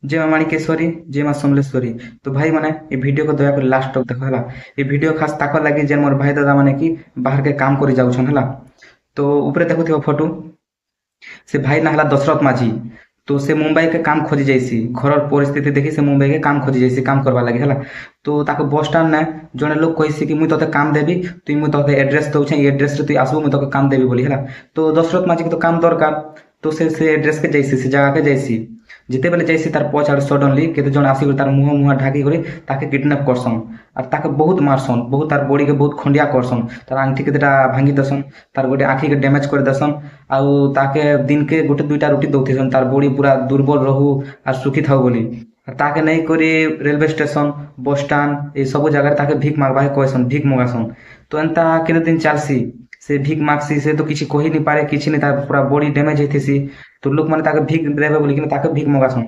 जय माँ माणिकेश्वरी, जय माँ समलेश्वरी। तो भाई मैंने ये वीडियो को दया लास्ट तक देख है। ये वीडियो खास ताक लगी जे मोर भाई दादा मैंने कि बाहर के काम कर जाऊन है। तो ऊपर देखुव फोटो से भाई ना है दशरथ माझी। तो से मुंबई के काम खोजी जाइसी, घर परिस्थिति देखी से मुंबई के काम खोजी जाइसी काम करवा लगे है। तो ताको बस स्टाण्ड ने जड़े लोग कही कि मुई तोते काम देवी, तुई मुई तोते एड्रेस दौचे, एड्रेस रे तुई आसबू मुई तोके काम देवी बोली है। तो दशरथ माझी के तो काम दरकार। तो से एड्रेस के जाइसी, से जगह के जाइसी। जिते बेले जाइसी तार पछ आड़ सडनली केते जण आसी तार मुह मुह ढाकी करे ताके किडनैप करसन। और ताके बहुत मारसन, बहुत तार बॉडी के बहुत खंडिया करसन, तार आंगठी केतेटा भांगी दसन, तार गोटे आँखी के डैमेज कर दसन। आउ ताके दिन के गोटे दुईटा रुटी दौथिसन तार बॉडी पूरा दुर्बल रहू और सुखी थाउ बोली। और ताके नहीं करी रेलवे स्टेशन, बस स्टाण्ड ये सब जगह ताके भीख मागवा कहसन, भीख मगासन। तो एंता केते दिन चलसी से भीख मागसी, से तो किसी कही नहीं पारे, किसी नहीं, तार पूरा बॉडी डैमेज हेथिसी। तो लोक माने ताके भीख देबे बोली कि ताके भीख मगासन।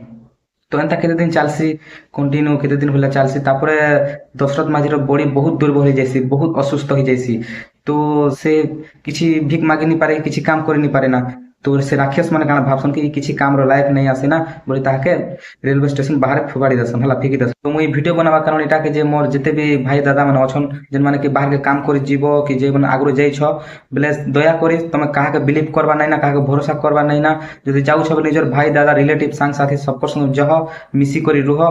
तो एंता केते दिन चलसी, कंटिन्यू केते दिन होला चलसी। तापरे दशरथ माझीर बॉडी बहुत दुर्बल हो जाइसी, बहुत असुस्थ हो जाइसी। तो से किसी भीख मागी नहीं पारे, किसी काम कर नहीं पारे ना। तो से राक्षस माने काना भाबसन कि किसी काम रो लायक नहीं आसे ना बोली ताके रेलवे स्टेशन बाहर फोगाड़ी दसन हला फेंकी दसन। तो मुई वीडियो बनावा कारण एटा के जे मोर जते भी भाई दादा माने अछन जेन माने कि बाहर के काम कर जीवो कि जे माने आगरो जाई छ बेले दया करी तमे काहा के बिलीव करबा नहीं ना, काहा के भरोसा करबा नहीं ना। जदि जाउ छ निजर भाई दादा रिलेटिव सांग साथी सब संग जह मिसी करी रुह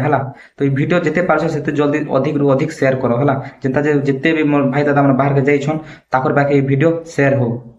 हला। तो ये वीडियो जते पारछ सेते जल्दी अधिक रु अधिक शेयर करो हला, जेंता जे जते भी मोर भाई दादा माने बाहर के जाई छन ताकर बाके ये वीडियो शेयर हो।